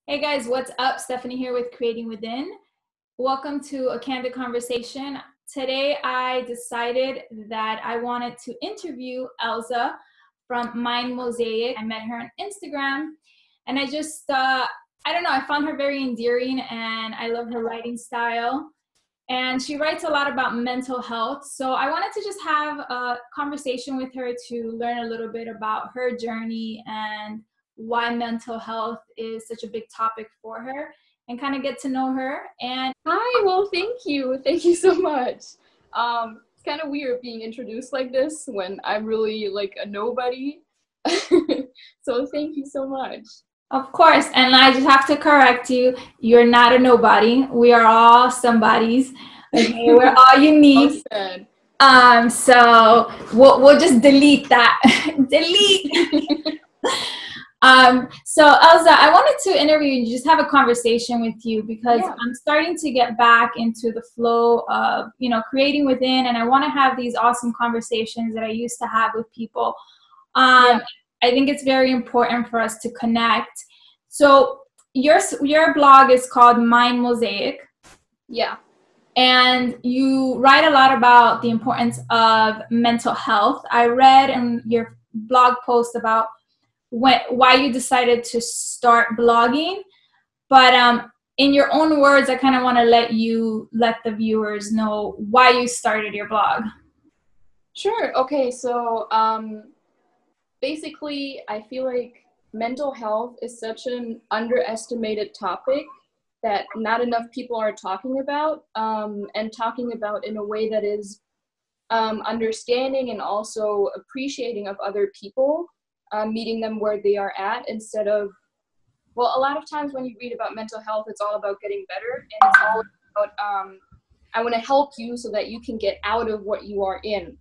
Hey guys, what's up? Stephanie here with Creating Within. Welcome to a candid conversation. Today I decided that I wanted to interview Elza from Mind Mosaic. I met her on Instagram and I don't know, I found her very endearing and I love her writing style. And she writes a lot about mental health. So I wanted to just have a conversation with her to learn a little bit about her journey and why mental health is such a big topic for her and kind of get to know her. And Hi, well, thank you. Thank you so much. It's kind of weird being introduced like this when I'm really like a nobody. So thank you so much. of course, and I just have to correct you, you're not a nobody. We are all somebodies. Okay, we're all Well unique. said. So we'll just delete that. Delete. So Elza, I wanted to interview you, just have a conversation with you because Yeah. I'm starting to get back into the flow of, creating within, and I want to have these awesome conversations that I used to have with people. Yeah. I think it's very important for us to connect. So your blog is called Mind Mosaic, Yeah. and you write a lot about the importance of mental health. I read in your blog post about why you decided to start blogging, but in your own words, I kind of want to let the viewers know why you started your blog. Sure. Okay. So basically, I feel like mental health is such an underestimated topic that not enough people are talking about, and talking about in a way that is understanding and also appreciating of other people, meeting them where they are at instead of, well, a lot of times when you read about mental health, it's all about getting better and it's all about, I want to help you so that you can get out of what you are in.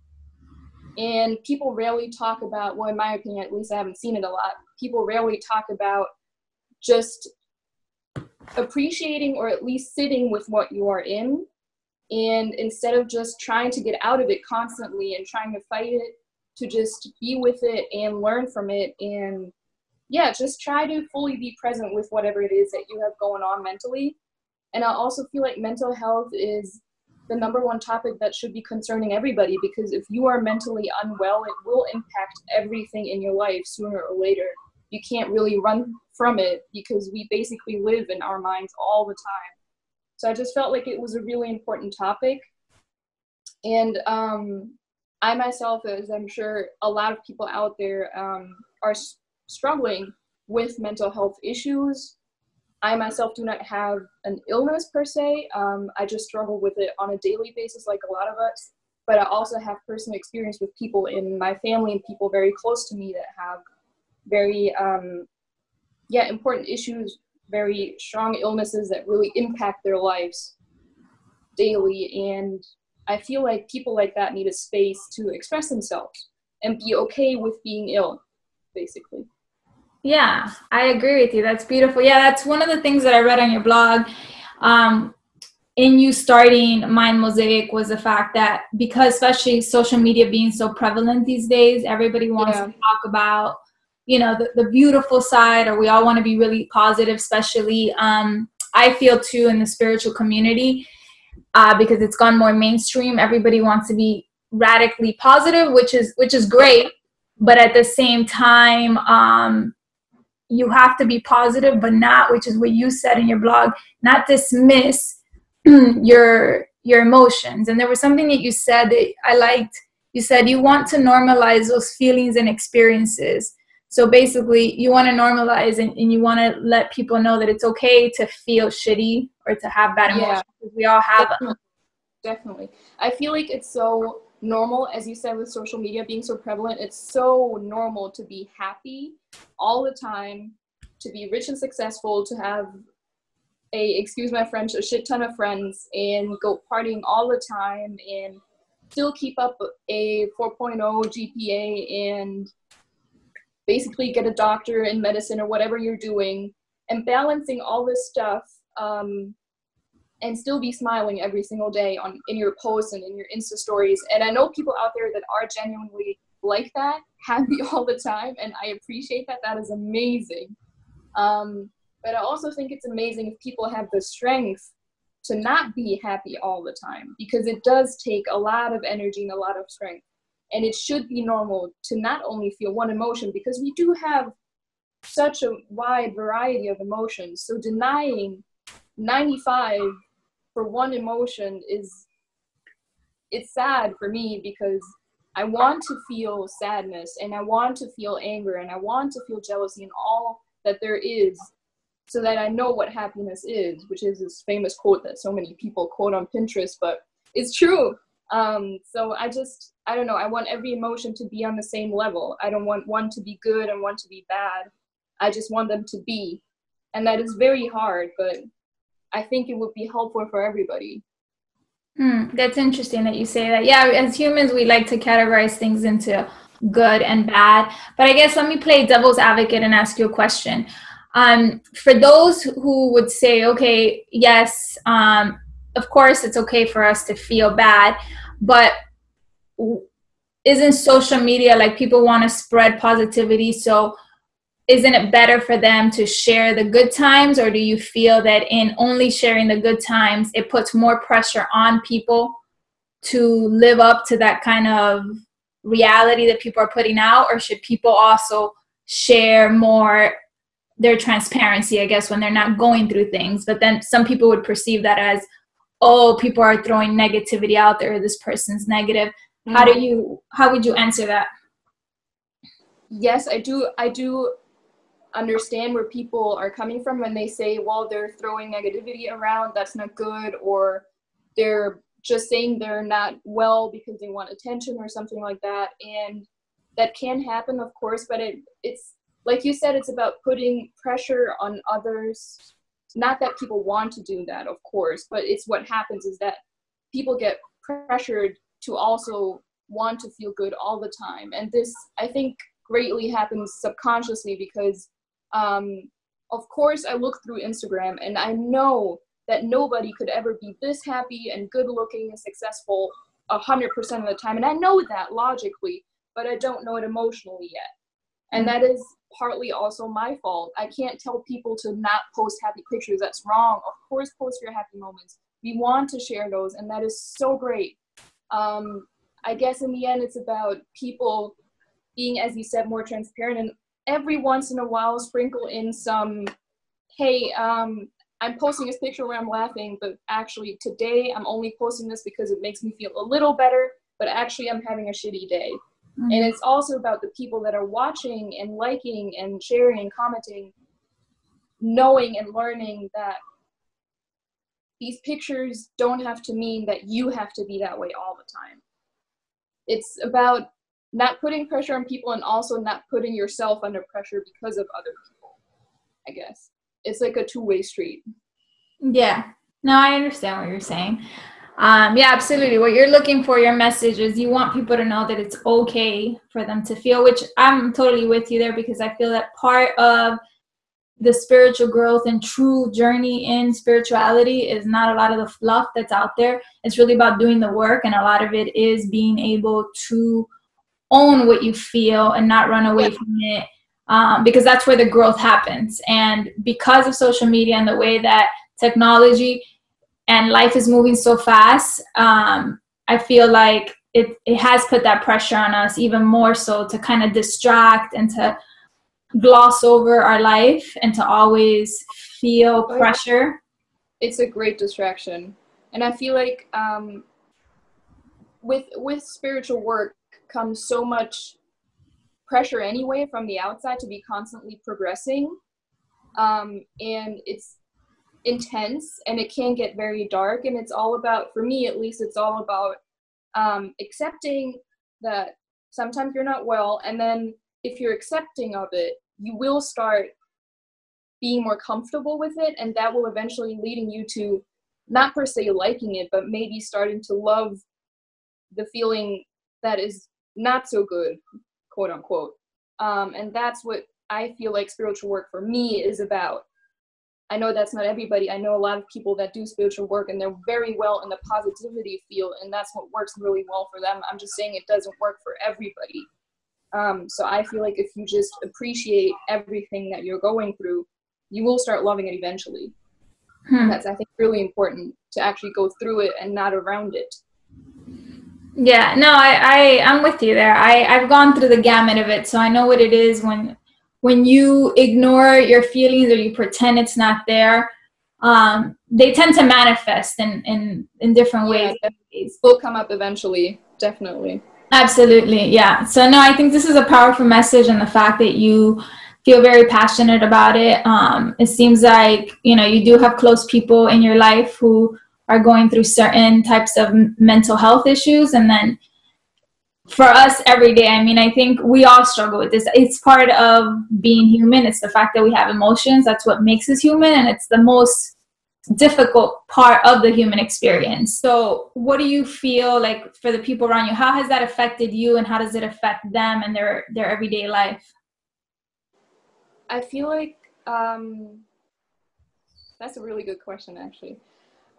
And people rarely talk about, well, in my opinion, at least I haven't seen it a lot, people rarely talk about just appreciating or at least sitting with what you are in. And instead of just trying to get out of it constantly and trying to fight it, to just be with it and learn from it. And yeah, just try to fully be present with whatever it is that you have going on mentally. And I also feel like mental health is the number one topic that should be concerning everybody, because if you are mentally unwell, it will impact everything in your life sooner or later. You can't really run from it because we basically live in our minds all the time. So I just felt like it was a really important topic. And I myself, as I'm sure a lot of people out there, are struggling with mental health issues. I myself do not have an illness per se. I just struggle with it on a daily basis, like a lot of us. But I also have personal experience with people in my family and people very close to me that have very, important issues, very strong illnesses that really impact their lives daily. And I feel like people like that need a space to express themselves and be okay with being ill, basically. Yeah, I agree with you. That's beautiful. Yeah, that's one of the things that I read on your blog. Um, in you starting Mind Mosaic was the fact that because especially social media being so prevalent these days, everybody wants to Yeah, talk about, the beautiful side, or we all want to be really positive, especially I feel too in the spiritual community, because it's gone more mainstream. Everybody wants to be radically positive, which is great, but at the same time, you have to be positive, but not, which is what you said in your blog, not dismiss your emotions. And there was something that you said that I liked. You said you want to normalize those feelings and experiences. So basically, you want to normalize and you want to let people know that it's okay to feel shitty or to have bad yeah, emotions, because we all have them. definitely, definitely. I feel like it's so normal, as you said, with social media being so prevalent, it's so normal to be happy all the time, to be rich and successful, to have excuse my French, a shit ton of friends and go partying all the time and still keep up a 4.0 GPA and basically get a doctor in medicine or whatever you're doing, and balancing all this stuff, and still be smiling every single day in your posts and in your Insta stories. And I know people out there that are genuinely like that, happy all the time, and I appreciate that. That is amazing. But I also think it's amazing if people have the strength to not be happy all the time, because it does take a lot of energy and a lot of strength. And it should be normal to not only feel one emotion, because we do have such a wide variety of emotions. So denying 95 for one emotion it's sad for me, because I want to feel sadness, and I want to feel anger, and I want to feel jealousy, and all that there is, so that I know what happiness is, which is this famous quote that so many people quote on Pinterest, but it's true. So I don't know, I want every emotion to be on the same level. I don't want one to be good and one to be bad. I just want them to be. And that is very hard, but I think it would be helpful for everybody. That's interesting that you say that. Yeah, as humans, we like to categorize things into good and bad. But I guess let me play devil's advocate and ask you a question. For those who would say, okay, yes, of course it's okay for us to feel bad, but isn't social media, like, people want to spread positivity, so isn't it better for them to share the good times? Or do you feel that in only sharing the good times, it puts more pressure on people to live up to that kind of reality that people are putting out? Or should people also share more their transparency, I guess, when they're not going through things? But then some people would perceive that as, oh, people are throwing negativity out there, this person's negative. How would you answer that? Yes, I do understand where people are coming from when they say, well, they're throwing negativity around, that's not good, or they're just saying they're not well because they want attention or something like that. And that can happen, of course, but it's like you said, it's about putting pressure on others. Not that people want to do that, of course, but it's what happens is that people get pressured to also want to feel good all the time. And this, I think, greatly happens subconsciously, because of course I look through Instagram and I know that nobody could ever be this happy and good looking and successful 100% of the time. And I know that logically, but I don't know it emotionally yet. And that is partly also my fault. I can't tell people to not post happy pictures. That's wrong. Of course, post your happy moments. We want to share those, and that is so great. I guess in the end, it's about people being, as you said, more transparent, and every once in a while sprinkle in some, hey, I'm posting this picture where I'm laughing, but actually today I'm only posting this because it makes me feel a little better, but actually I'm having a shitty day. And it's also about the people that are watching and liking and sharing and commenting, knowing and learning that these pictures don't have to mean that you have to be that way all the time. It's about not putting pressure on people and also not putting yourself under pressure because of other people, I guess. It's like a two-way street. Yeah. No, I understand what you're saying. Yeah, absolutely. What you're looking for, your message is you want people to know that it's okay for them to feel, which I'm totally with you there, because I feel that part of the spiritual growth and true journey in spirituality is not a lot of the fluff that's out there. It's really about doing the work, and a lot of it is being able to own what you feel and not run away from it, because that's where the growth happens. And because of social media and the way that technology and life is moving so fast, I feel like it has put that pressure on us even more so, to kind of distract and to gloss over our life and to always feel pressure. It's a great distraction. And I feel like with spiritual work comes so much pressure anyway from the outside to be constantly progressing. And it's intense, and it can get very dark, and it's all about, for me at least, it's all about accepting that sometimes you're not well, and then if you're accepting of it, you will start being more comfortable with it, and that will eventually leading you to not per se liking it, but maybe starting to love the feeling that is not so good, quote unquote. And that's what I feel like spiritual work for me is about. I know that's not everybody. I know a lot of people that do spiritual work and they're very well in the positivity field, and that's what works really well for them. I'm just saying it doesn't work for everybody. So I feel like if you just appreciate everything that you're going through, you will start loving it eventually. And Hmm. that's, I think, really important to actually go through it and not around it. Yeah, no, I'm with you there. I've gone through the gamut of it, so I know what it is when you ignore your feelings or you pretend it's not there. They tend to manifest in different Yeah, ways. that will come up eventually, definitely. Absolutely, yeah. So no, I think this is a powerful message, and the fact that you feel very passionate about it. It seems like you do have close people in your life who are going through certain types of mental health issues, and then for us every day, I mean, I think we all struggle with this. It's part of being human. It's the fact that we have emotions. That's what makes us human, and it's the most difficult part of the human experience. So what do you feel like for the people around you? How has that affected you, and how does it affect them and their everyday life? I feel like that's a really good question, actually.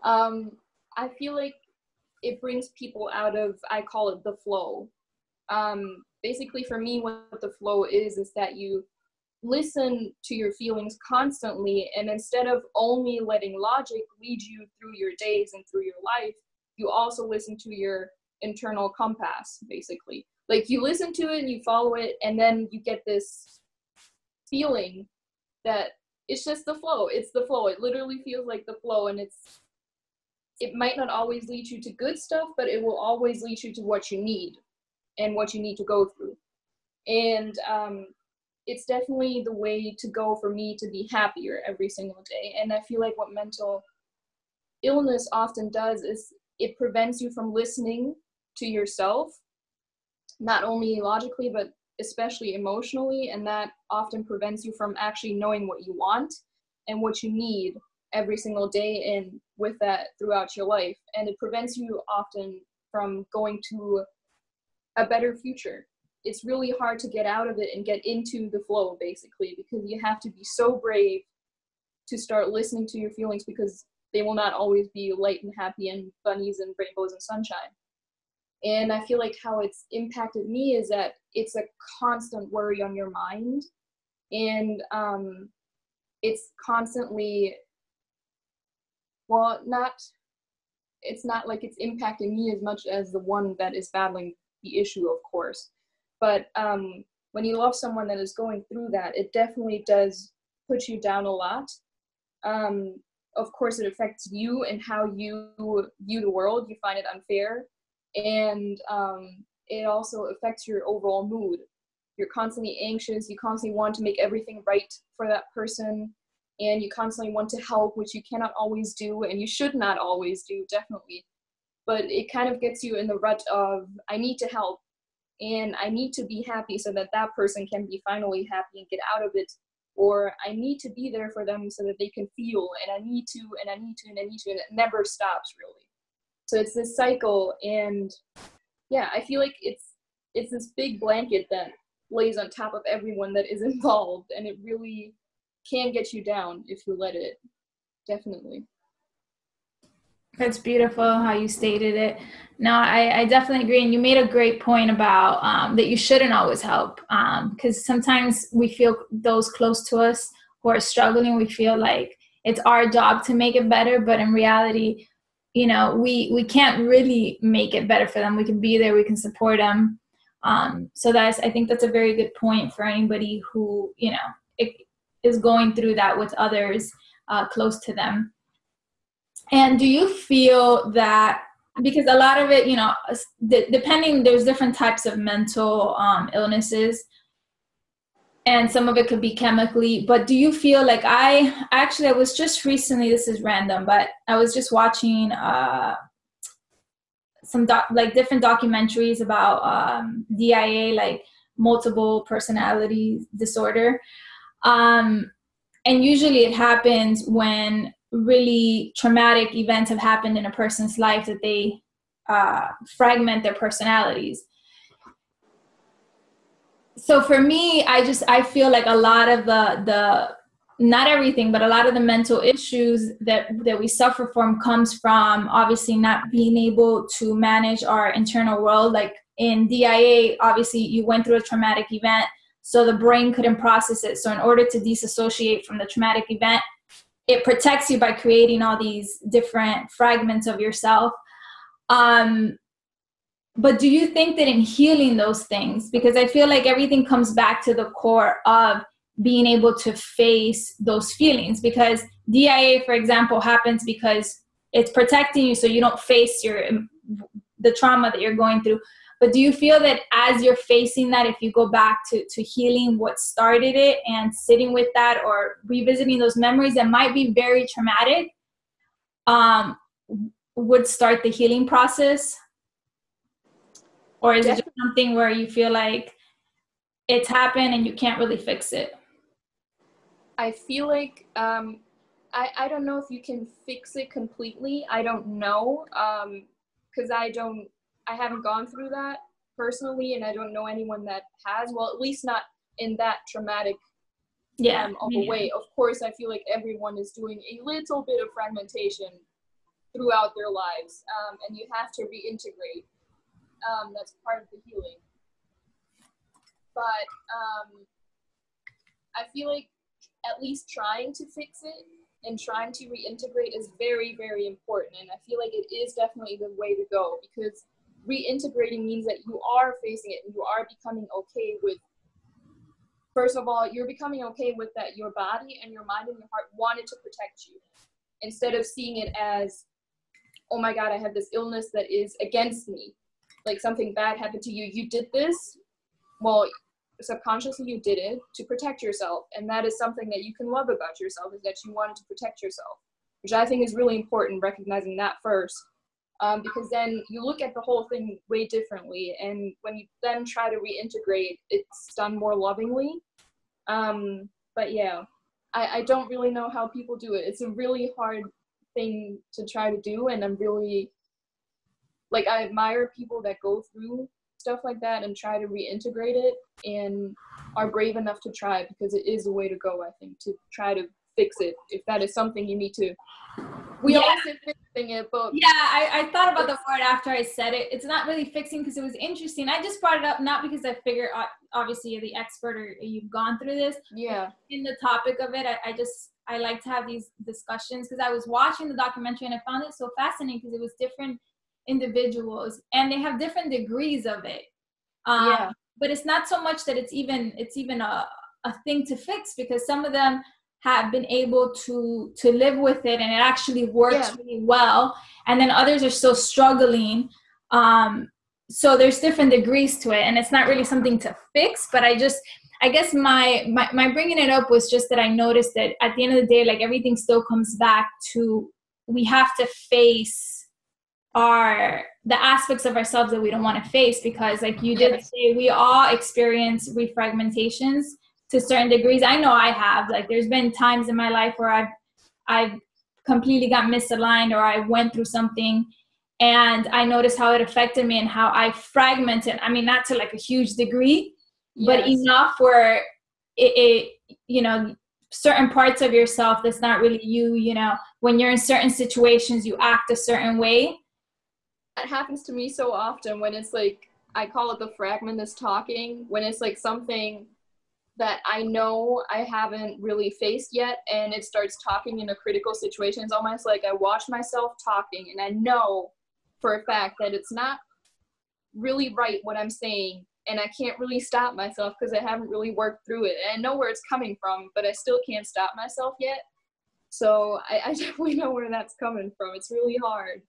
I feel like it brings people out of, I call it the flow. Basically, for me, what the flow is that you listen to your feelings constantly, and instead of only letting logic lead you through your days and through your life, you also listen to your internal compass, basically. Like, you listen to it and you follow it, and then you get this feeling that it's just the flow. It's the flow. It literally feels like the flow, and it might not always lead you to good stuff, but it will always lead you to what you need and what you need to go through. And it's definitely the way to go for me to be happier every single day. And I feel like what mental illness often does is it prevents you from listening to yourself, not only logically, but especially emotionally. And that often prevents you from actually knowing what you want and what you need every single day, and with that throughout your life. And it prevents you often from going to a better future. It's really hard to get out of it and get into the flow, basically, because you have to be so brave to start listening to your feelings, because they will not always be light and happy and bunnies and rainbows and sunshine. And I feel like how it's impacted me is that it's a constant worry on your mind, and it's constantly, well, it's not like it's impacting me as much as the one that is battling the issue, of course. But when you love someone that is going through that, it definitely does put you down a lot. Of course, it affects you and how you view the world. You find it unfair. And it also affects your overall mood. You're constantly anxious. You constantly want to make everything right for that person. And you constantly want to help, which you cannot always do, and you should not always do, definitely. But it kind of gets you in the rut of, I need to help, and I need to be happy so that that person can be finally happy and get out of it, or I need to be there for them so that they can feel, and I need to, and I need to, and I need to, and it never stops, really. So it's this cycle, and yeah, I feel like it's this big blanket that lays on top of everyone that is involved, and it really can get you down if you let it, definitely. That's beautiful how you stated it. No, I definitely agree. And you made a great point about that you shouldn't always help, because sometimes we feel those close to us who are struggling, we feel like it's our job to make it better. But in reality, we can't really make it better for them. We can be there, we can support them. So I think that's a very good point for anybody who, is going through that with others close to them. And do you feel that, because a lot of it, depending, there's different types of mental illnesses, and some of it could be chemically, but do you feel like I was just recently, this is random, but I was just watching like different documentaries about DIA, like multiple personality disorder. And usually it happens when really traumatic events have happened in a person's life that they fragment their personalities. So for me, I feel like a lot of the not everything, but a lot of the mental issues that we suffer from comes from obviously not being able to manage our internal world. Like in DIA, obviously you went through a traumatic event, so the brain couldn't process it. So in order to disassociate from the traumatic event, it protects you by creating all these different fragments of yourself. But do you think that in healing those things, because I feel like everything comes back to the core of being able to face those feelings, because DIA, for example, happens because it's protecting you so you don't face the trauma that you're going through. But do you feel that as you're facing that, if you go back to healing what started it and sitting with that or revisiting those memories that might be very traumatic, would start the healing process? Or is it just something where you feel like it's happened and you can't really fix it? I feel like I don't know if you can fix it completely. I don't know, because I haven't gone through that personally, and I don't know anyone that has. Well, at least not in that traumatic of a way. Of course, I feel like everyone is doing a little bit of fragmentation throughout their lives, and you have to reintegrate. That's part of the healing. But I feel like at least trying to fix it and trying to reintegrate is very, very important. And I feel like it is definitely the way to go, because reintegrating means that you are facing it and you are becoming okay with, first of all, you're becoming okay with that your body and your mind and your heart wanted to protect you, instead of seeing it as, oh my God, I have this illness that is against me. Like something bad happened to you. You did this. Well, subconsciously you did it to protect yourself. And that is something that you can love about yourself, is that you wanted to protect yourself, which I think is really important, recognizing that first. Because then you look at the whole thing way differently. And when you then try to reintegrate, it's done more lovingly. But yeah, I don't really know how people do it. It's a really hard thing to try to do. And I'm really, like, I admire people that go through stuff like that and try to reintegrate it and are brave enough to try, because it is a way to go, I think, to try to fix it, if that is something you need to. We always say fixing it, but yeah, I thought about the word after I said it. It's not really fixing, because it was interesting. I just brought it up not because I figure obviously you're the expert or you've gone through this. Yeah. In the topic of it, I like to have these discussions, because I was watching the documentary and I found it so fascinating, because it was different individuals and they have different degrees of it. But it's not so much that it's even a thing to fix, because some of them have been able to live with it and it actually works really well, and then others are still struggling. So there's different degrees to it, and it's not really something to fix. But I guess my bringing it up was just that I noticed that at the end of the day, like, everything still comes back to, we have to face the aspects of ourselves that we don't want to face, because, like you did say, we all experience refragmentations to certain degrees. I know I have. Like, there's been times in my life where I've completely got misaligned, or I went through something and I noticed how it affected me and how I fragmented. I mean, not to like a huge degree, but enough where it certain parts of yourself that's not really you, when you're in certain situations, you act a certain way. That happens to me so often, when it's like, I call it the fragment that's talking, when it's like something that I know I haven't really faced yet, and it starts talking in a critical situation. It's almost like I watch myself talking and I know for a fact that it's not really right what I'm saying, and I can't really stop myself because I haven't really worked through it. And I know where it's coming from, but I still can't stop myself yet. So I definitely know where that's coming from. It's really hard.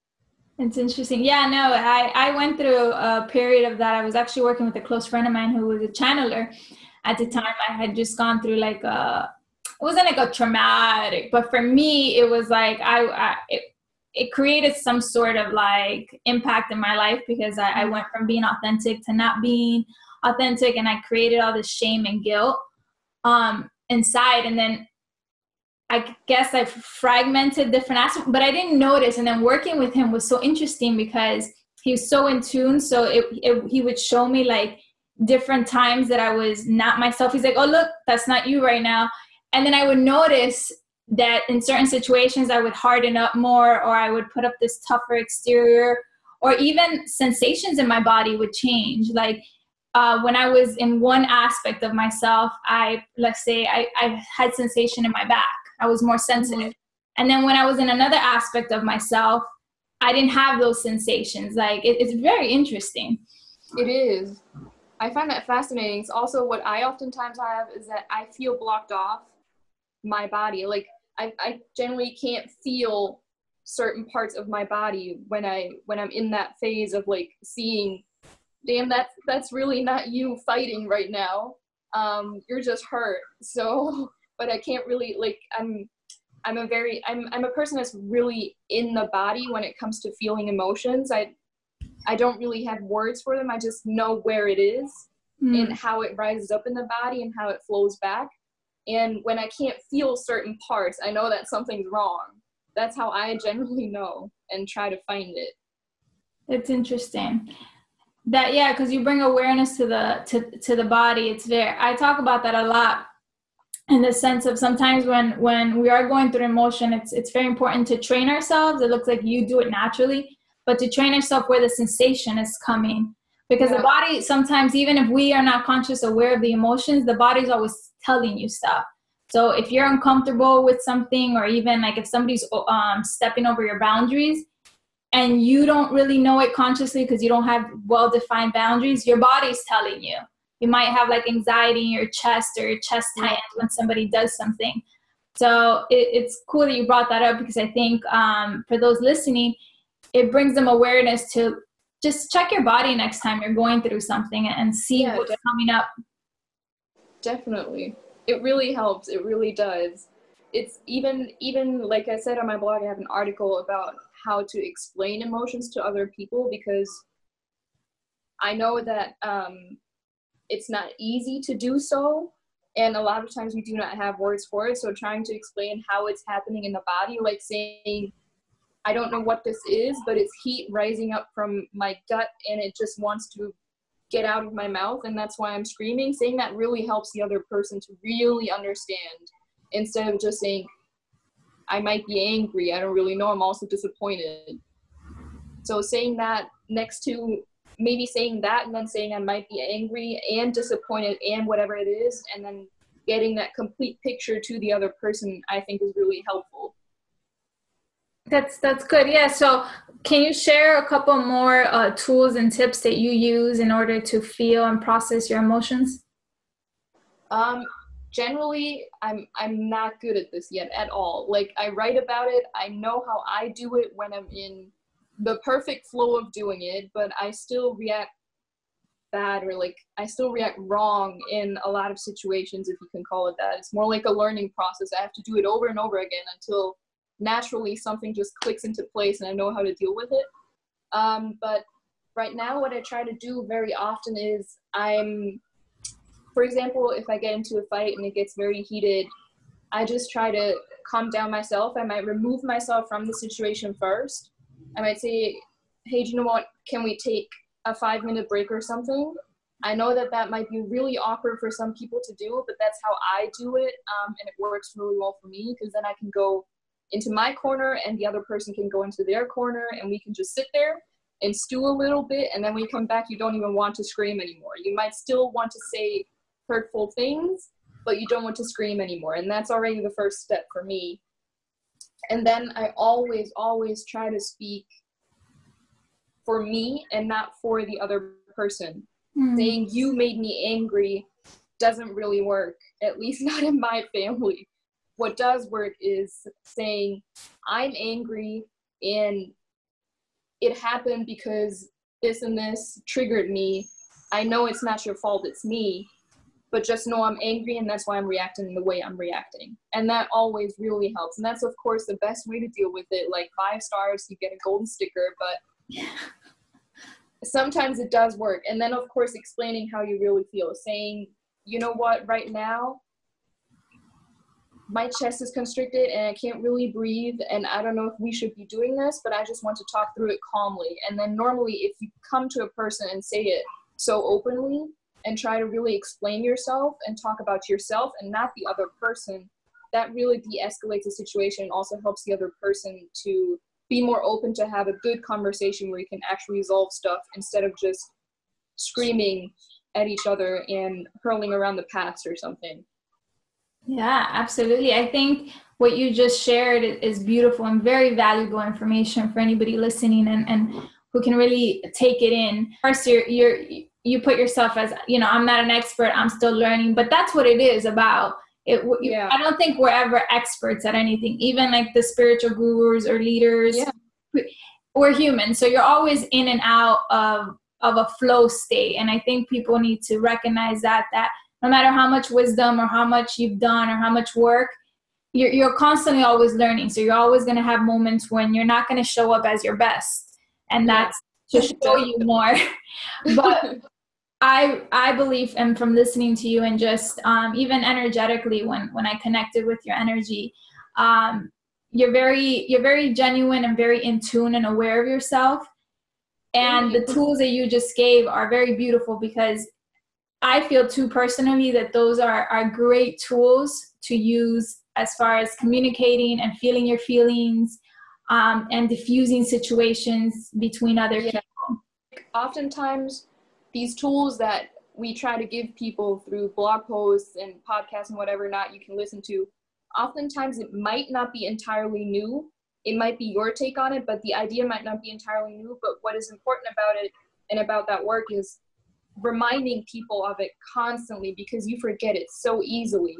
It's interesting. Yeah, no, I went through a period of that. I was actually working with a close friend of mine who was a channeler. At the time, I had just gone through it wasn't like a traumatic, but for me, it was like, it created some sort of like impact in my life, because I went from being authentic to not being authentic, and I created all this shame and guilt inside. And then I guess I fragmented different aspects, but I didn't notice. And then working with him was so interesting, because he was so in tune. So he would show me like different times that I was not myself. He's like, oh, look, that's not you right now. And then I would notice that in certain situations I would harden up more, or I would put up this tougher exterior, or even sensations in my body would change. Like, when I was in one aspect of myself, let's say I had sensation in my back. I was more sensitive. Mm-hmm. And then when I was in another aspect of myself, I didn't have those sensations. Like it's very interesting. It is. I find that fascinating. It's also what I oftentimes have is that I feel blocked off my body. Like I generally can't feel certain parts of my body when I'm in that phase of like seeing, damn, that's really not you fighting right now. You're just hurt. So, but I can't really like I'm a person that's really in the body when it comes to feeling emotions. I don't really have words for them. I just know where it is and how it rises up in the body and how it flows back. And when I can't feel certain parts, I know that something's wrong. That's how I generally know and try to find it. It's interesting. That, yeah, because you bring awareness to the body. It's there. I talk about that a lot in the sense of sometimes when we are going through emotion, it's very important to train ourselves. It looks like you do it naturally, but to train ourselves where the sensation is coming. Because the body, sometimes, even if we are not conscious aware of the emotions, the body's always telling you stuff. So if you're uncomfortable with something, or even like if somebody's stepping over your boundaries and you don't really know it consciously because you don't have well-defined boundaries, your body's telling you. You might have like anxiety in your chest, or your chest tightens when somebody does something. So it's cool that you brought that up, because I think for those listening, it brings them awareness to just check your body next time you're going through something and see what's coming up. Definitely. It really helps. It really does. It's even like I said on my blog, I have an article about how to explain emotions to other people, because I know that it's not easy to do so. And a lot of times we do not have words for it. So trying to explain how it's happening in the body, like saying, I don't know what this is, but it's heat rising up from my gut and it just wants to get out of my mouth, and that's why I'm screaming. Saying that really helps the other person to really understand, instead of just saying, I might be angry, I don't really know, I'm also disappointed. So saying that next to maybe saying that, and then saying I might be angry and disappointed and whatever it is, and then getting that complete picture to the other person, I think is really helpful. That's good. Yeah. So can you share a couple more tools and tips that you use in order to feel and process your emotions? Generally, I'm not good at this yet at all. Like, I write about it. I know how I do it when I'm in the perfect flow of doing it, but I still react bad, or like I still react wrong in a lot of situations, if you can call it that. It's more like a learning process. I have to do it over and over again until naturally something just clicks into place and I know how to deal with it. But right now, what I try to do very often is for example, if I get into a fight and it gets very heated, I just try to calm down myself. I might remove myself from the situation first. I might say, hey, do you know what? Can we take a 5-minute break or something? I know that might be really awkward for some people to do, but that's how I do it. And it works really well for me, because then I can go into my corner and the other person can go into their corner, and we can just sit there and stew a little bit. And then when you come back, you don't even want to scream anymore. You might still want to say hurtful things, but you don't want to scream anymore. And that's already the first step for me. And then I always try to speak for me and not for the other person. Saying you made me angry doesn't really work, at least not in my family. What does work is saying, I'm angry and it happened because this and this triggered me. I know it's not your fault, it's me, but just know I'm angry and that's why I'm reacting the way I'm reacting. And that always really helps. And that's, of course, the best way to deal with it. Like 5 stars, you get a golden sticker, but sometimes it does work. And then, of course, explaining how you really feel. Saying, you know what, right now, my chest is constricted and I can't really breathe, and I don't know if we should be doing this, but I just want to talk through it calmly. And then normally if you come to a person and say it so openly and try to really explain yourself and talk about yourself and not the other person, that really de-escalates the situation and also helps the other person to be more open to have a good conversation where you can actually resolve stuff instead of just screaming at each other and hurling around the past or something. Yeah, absolutely. I think what you just shared is beautiful and very valuable information for anybody listening and who can really take it in. First, you put yourself as, you know, I'm not an expert, I'm still learning, but that's what it is about. Yeah. I don't think we're ever experts at anything, even like the spiritual gurus or leaders. Yeah. We're human, so you're always in and out of a flow state, and I think people need to recognize that no matter how much wisdom or how much you've done or how much work, you're constantly always learning. So you're always going to have moments when you're not going to show up as your best, and that's to show you more. But I believe, and from listening to you and just even energetically when I connected with your energy, you're very genuine and very in tune and aware of yourself. And the tools that you just gave are very beautiful, because I feel too personally that those are great tools to use as far as communicating and feeling your feelings, and diffusing situations between other people. Oftentimes, these tools that we try to give people through blog posts and podcasts and whatever not you can listen to, oftentimes it might not be entirely new. It might be your take on it, but the idea might not be entirely new. But what is important about it and about that work is reminding people of it constantly, because you forget it so easily,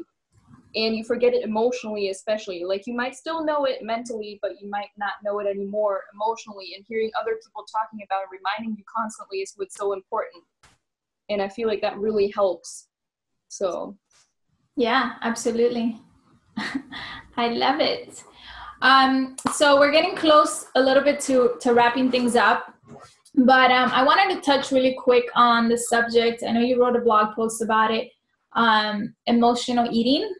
and you forget it emotionally, especially. Like, you might still know it mentally, but you might not know it anymore emotionally, and hearing other people talking about it, reminding you constantly, is what's so important. And I feel like that really helps. So yeah, absolutely. I love it. So we're getting close a little bit to wrapping things up. But I wanted to touch really quick on the subject. I know you wrote a blog post about it, emotional eating.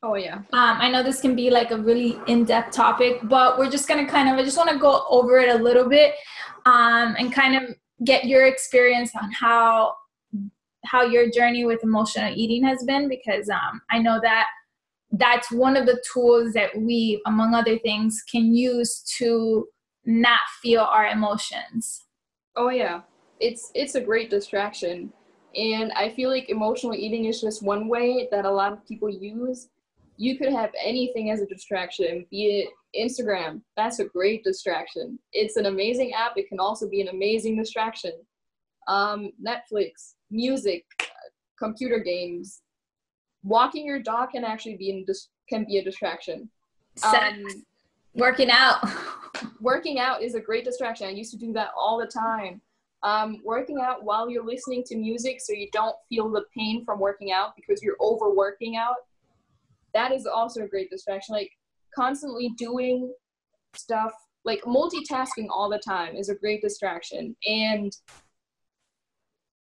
Oh, yeah. I know this can be like a really in-depth topic, but we're just going to I just want to go over it a little bit, and kind of get your experience on how your journey with emotional eating has been, because I know that that's one of the tools that we, among other things, can use to not feel our emotions. Oh, yeah. It's a great distraction. And I feel like emotional eating is just one way that a lot of people use. You could have anything as a distraction, be it Instagram. That's a great distraction. It's an amazing app. It can also be an amazing distraction. Netflix, music, computer games. Walking your dog can actually be a distraction. Working out. Working out is a great distraction. I used to do that all the time. Working out while you're listening to music, so you don't feel the pain from working out because you're overworking out. That is also a great distraction. Like, constantly doing stuff, like multitasking all the time, is a great distraction. And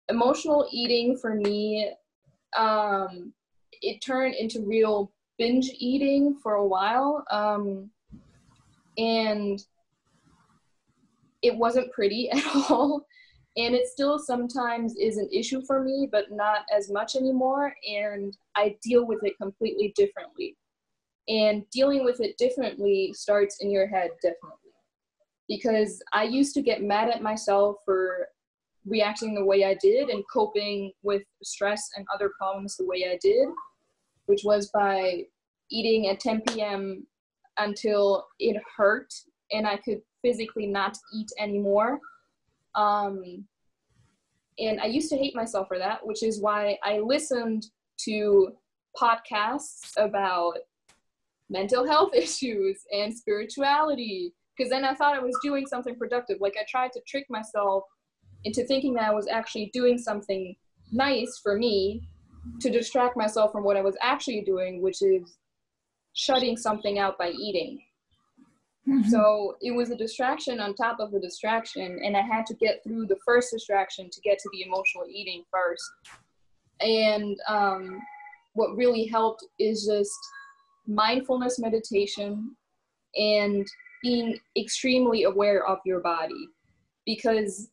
emotional eating for me, it turned into real binge eating for a while. And it wasn't pretty at all. And it still sometimes is an issue for me, but not as much anymore. And I deal with it completely differently. And dealing with it differently starts in your head, definitely. Because I used to get mad at myself for reacting the way I did and coping with stress and other problems the way I did, which was by eating at 10 p.m. until it hurt and I could physically not eat anymore. And I used to hate myself for that, which is why I listened to podcasts about mental health issues and spirituality, because then I thought I was doing something productive. Like, I tried to trick myself into thinking that I was actually doing something nice for me to distract myself from what I was actually doing, which is shutting something out by eating. Mm-hmm. So it was a distraction on top of a distraction, and I had to get through the first distraction to get to the emotional eating first. And what really helped is just mindfulness meditation and being extremely aware of your body, because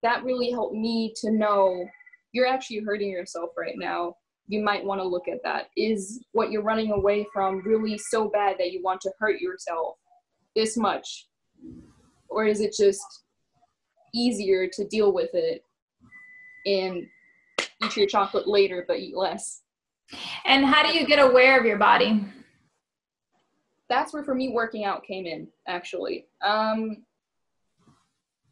that really helped me to know you're actually hurting yourself right now. You might want to look at that. Is what you're running away from really so bad that you want to hurt yourself this much? Or is it just easier to deal with it and eat your chocolate later, but eat less. And how do you get aware of your body? That's where, for me, working out came in, actually.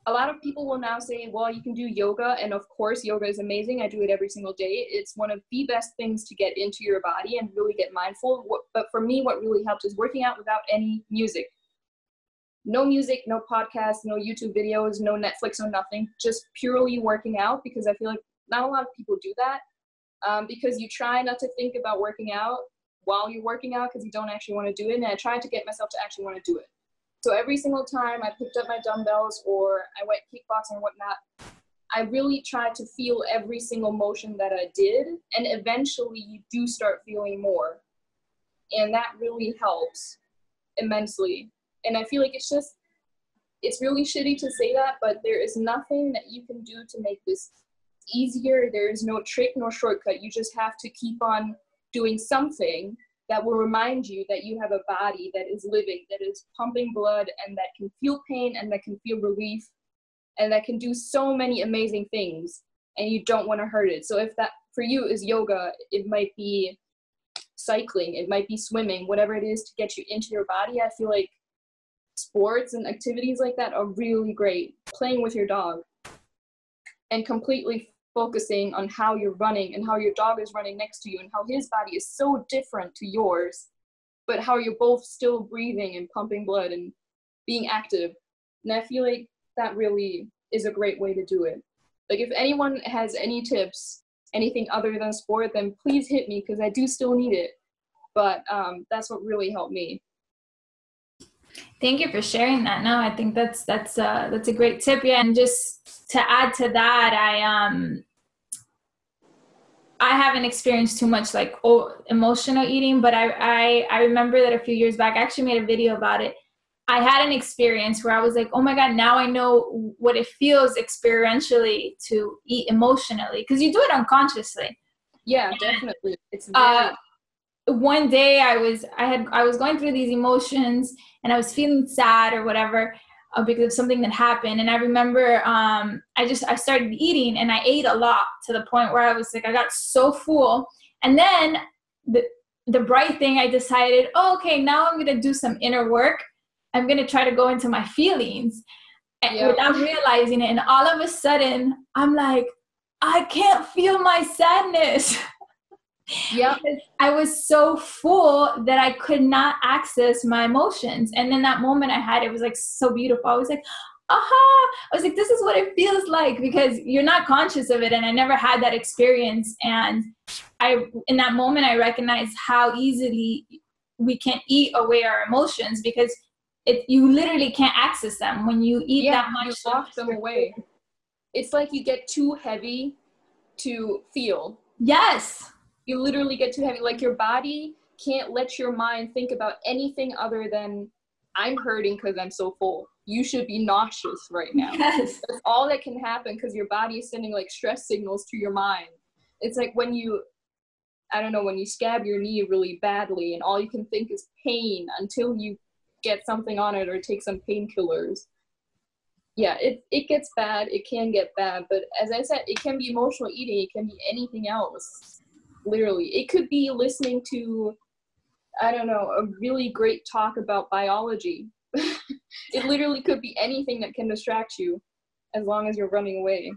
A lot of people will now say, well, you can do yoga, and of course yoga is amazing. I do it every single day. It's one of the best things to get into your body and really get mindful. But for me, what really helped is working out without any music. No music, no podcast, no YouTube videos, no Netflix, no nothing. Just purely working out, because I feel like not a lot of people do that, because you try not to think about working out while you're working out because you don't actually want to do it. And I tried to get myself to actually want to do it. So every single time I picked up my dumbbells or I went kickboxing or whatnot, I really tried to feel every single motion that I did. And eventually you do start feeling more. And that really helps immensely. And I feel like it's really shitty to say that, but there is nothing that you can do to make this easier. There is no trick, no shortcut. You just have to keep on doing something that will remind you that you have a body that is living, that is pumping blood, and that can feel pain, and that can feel relief, and that can do so many amazing things, and you don't want to hurt it. So if that for you is yoga, it might be cycling, it might be swimming, whatever it is to get you into your body. I feel like sports and activities like that are really great. Playing with your dog and completely focusing on how you're running and how your dog is running next to you and how his body is so different to yours, but how you're both still breathing and pumping blood and being active. And I feel like that really is a great way to do it. Like, if anyone has any tips, anything other than sport, then please hit me, because I do still need it. But that's what really helped me. Thank you for sharing that. No, I think that's a great tip. Yeah, and just to add to that, I haven't experienced too much like emotional eating, but I remember that a few years back, I actually made a video about it. I had an experience where I was like, oh my God, now I know what it feels experientially to eat emotionally, because you do it unconsciously. Yeah, definitely. It's very one day I was going through these emotions and I was feeling sad or whatever because of something that happened. And I remember I started eating, and I ate a lot to the point where I was like, I got so full. And then the bright thing, I decided, oh, okay, now I'm going to do some inner work. I'm going to try to go into my feelings without realizing it. And all of a sudden I'm like, I can't feel my sadness. Yeah. I was so full that I could not access my emotions. And then that moment I had, it was like so beautiful. I was like, aha. I was like, this is what it feels like, because you're not conscious of it. And I never had that experience. And in that moment, I recognized how easily we can eat away our emotions, because you literally can't access them when you eat that much. You lock them away. It's like you get too heavy to feel. Yes. You literally get too heavy. Like, your body can't let your mind think about anything other than, I'm hurting because I'm so full. You should be nauseous right now. Yes. That's all that can happen, because your body is sending like stress signals to your mind. It's like when you scab your knee really badly and all you can think is pain until you get something on it or take some painkillers. Yeah, it gets bad. It can get bad. But as I said, it can be emotional eating. It can be anything else. Literally. It could be listening to, I don't know, a really great talk about biology. It literally could be anything that can distract you, as long as you're running away.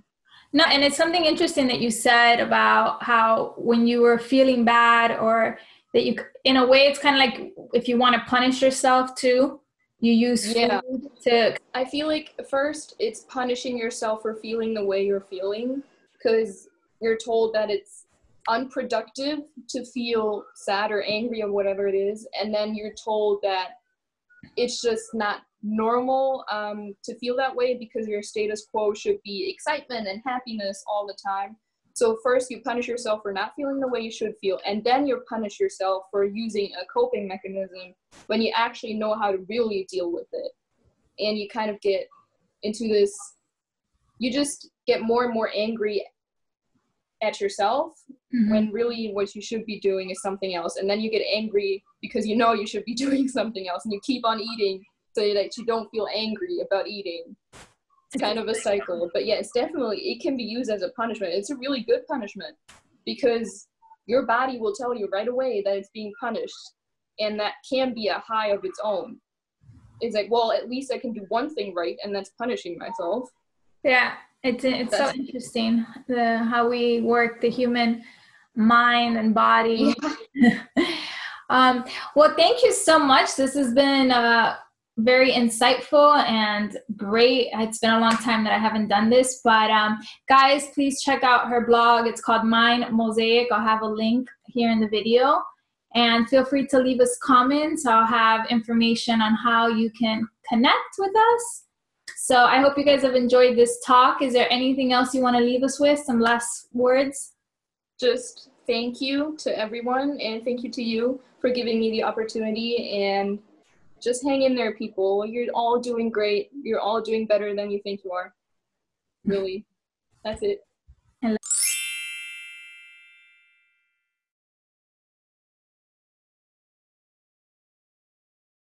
No, and it's something interesting that you said about how when you were feeling bad, or that you, in a way, it's kind of like if you want to punish yourself too, you use food to. I feel like first it's punishing yourself for feeling the way you're feeling, because you're told that it's unproductive to feel sad or angry or whatever it is, and then you're told that it's just not normal to feel that way, because your status quo should be excitement and happiness all the time. So first you punish yourself for not feeling the way you should feel, and then you punish yourself for using a coping mechanism when you actually know how to really deal with it. And you kind of get into this, you just get more and more angry at yourself, when really what you should be doing is something else. And then you get angry because you know you should be doing something else, and you keep on eating so that you don't feel angry about eating. It's kind of a cycle. But yeah, it's definitely, it can be used as a punishment. It's a really good punishment because your body will tell you right away that it's being punished, and that can be a high of its own. It's like, well, at least I can do one thing right, and that's punishing myself. Yeah, it's so interesting how we work the human mind and body. Yeah. Well, thank you so much. This has been very insightful and great. It's been a long time that I haven't done this, but guys, please check out her blog. It's called Mind Mosaic. I'll have a link here in the video. And feel free to leave us comments. I'll have information on how you can connect with us. So I hope you guys have enjoyed this talk. Is there anything else you want to leave us with? Some last words? Just thank you to everyone, and thank you to you for giving me the opportunity, and just hang in there, people. You're all doing great. You're all doing better than you think you are. Really. That's it.